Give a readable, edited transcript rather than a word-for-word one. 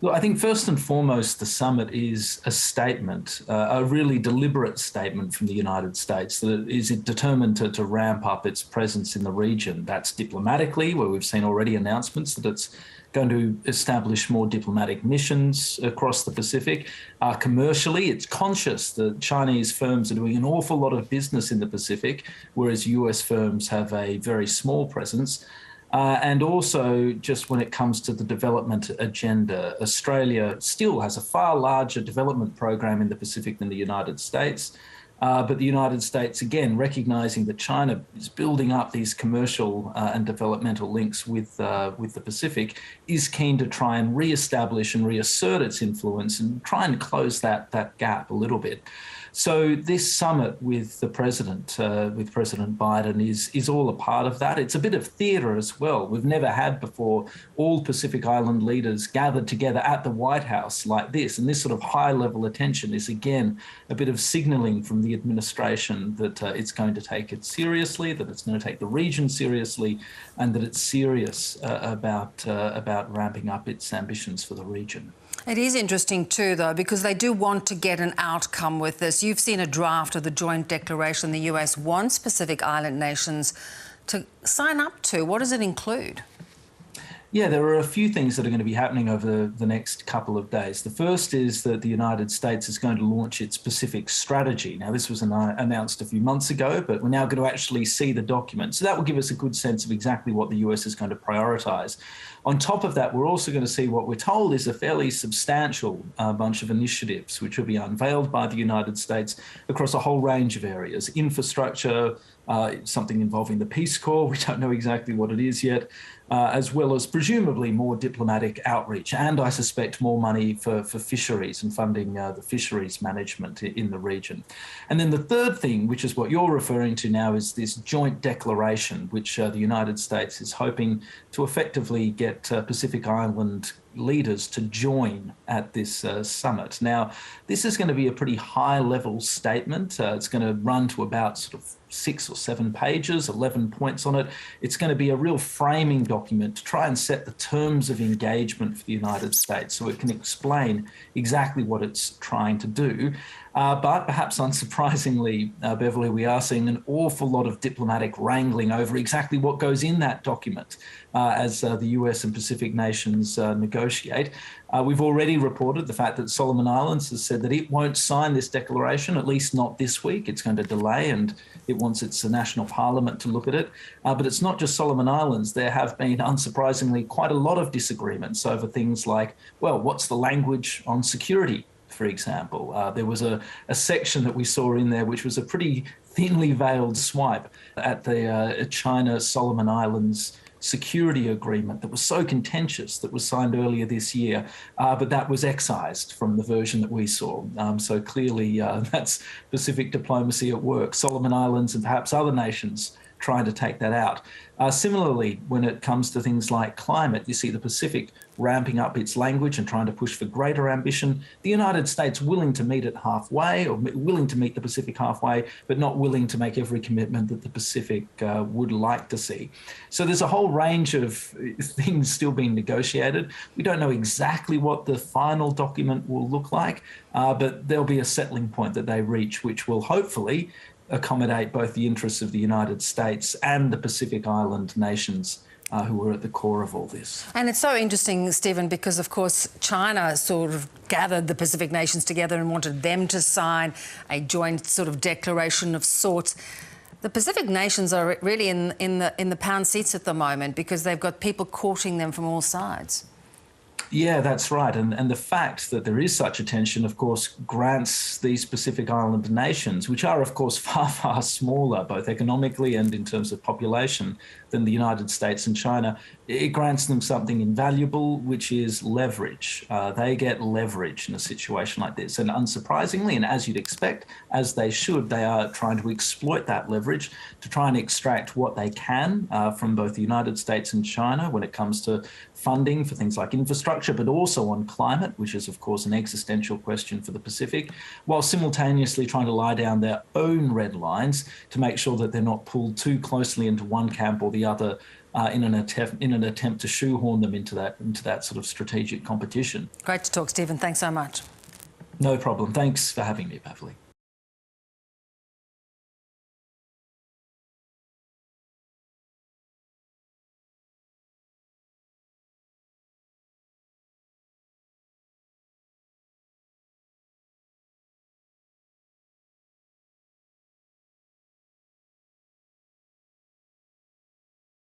Look, I think first and foremost, the summit is a statement, a really deliberate statement from the United States that is determined to ramp up its presence in the region. That's diplomatically, where we've seen already announcements that it's going to establish more diplomatic missions across the Pacific. Commercially, it's conscious that Chinese firms are doing an awful lot of business in the Pacific, whereas US firms have a very small presence. And also, just when it comes to the development agenda, Australia still has a far larger development program in the Pacific than the United States. But the United States, again, recognizing that China is building up these commercial and developmental links with the Pacific, is keen to try and reestablish and reassert its influence and try and close that gap a little bit. So this summit with the president, with President Biden, is all a part of that. It's a bit of theatre as well. We've never had before all Pacific Island leaders gathered together at the White House like this. And this sort of high-level attention is, again, a bit of signalling from the administration that it's going to take it seriously, that it's going to take the region seriously, and that it's serious about ramping up its ambitions for the region. It is interesting too, though, because they do want to get an outcome with this. You've seen a draft of the joint declaration the US wants Pacific Island nations to sign up to. What does it include? Yeah, there are a few things that are going to be happening over the next couple of days. The first is that the United States is going to launch its Pacific strategy. Now, this was announced a few months ago, but we're now going to actually see the document. So that will give us a good sense of exactly what the US is going to prioritise. On top of that, we're also going to see what we're told is a fairly substantial bunch of initiatives, which will be unveiled by the United States across a whole range of areas: infrastructure, something involving the Peace Corps, we don't know exactly what it is yet, as well as presumably more diplomatic outreach, and I suspect more money for fisheries and funding the fisheries management in the region. And then the third thing, which is what you're referring to now, is this joint declaration, which the United States is hoping to effectively get Pacific Island leaders to join at this summit. Now, this is going to be a pretty high-level statement. It's going to run to about sort of 6 or 7 pages, 11 points on it. It's going to be a real framing document to try and set the terms of engagement for the United States so it can explain exactly what it's trying to do. But perhaps unsurprisingly, Beverly, we are seeing an awful lot of diplomatic wrangling over exactly what goes in that document as the US and Pacific nations negotiate. We've already reported the fact that Solomon Islands has said that it won't sign this declaration, at least not this week. It's going to delay, and it wants its national parliament to look at it. But it's not just Solomon Islands. There have been, unsurprisingly, quite a lot of disagreements over things like, well, what's the language on security? For example, there was a section that we saw in there which was a pretty thinly veiled swipe at the China-Solomon Islands security agreement that was so contentious that was signed earlier this year, but that was excised from the version that we saw. So clearly that's Pacific diplomacy at work. Solomon Islands and perhaps other nations trying to take that out. Similarly, when it comes to things like climate, you see the Pacific ramping up its language and trying to push for greater ambition. The United States willing to meet it halfway, or willing to meet the Pacific halfway, but not willing to make every commitment that the Pacific would like to see. So there's a whole range of things still being negotiated. We don't know exactly what the final document will look like, but there'll be a settling point that they reach, which will hopefully accommodate both the interests of the United States and the Pacific Island nations who are at the core of all this. And it's so interesting, Stephen, because, of course, China sort of gathered the Pacific nations together and wanted them to sign a joint sort of declaration of sorts. The Pacific nations are really in the pound seats at the moment because they've got people courting them from all sides. Yeah, that's right. And the fact that there is such a tension, of course, grants these Pacific Island nations, which are, of course, far, far smaller, both economically and in terms of population, than the United States and China, it grants them something invaluable, which is leverage. They get leverage in a situation like this. And unsurprisingly, and as you'd expect, as they should, they are trying to exploit that leverage to try and extract what they can from both the United States and China when it comes to funding for things like infrastructure, but also on climate, which is, of course, an existential question for the Pacific, while simultaneously trying to lie down their own red lines to make sure that they're not pulled too closely into one camp or the the other in an attempt to shoehorn them into that sort of strategic competition. Great to talk, Stephen. Thanks so much. No problem. Thanks for having me, Beverly.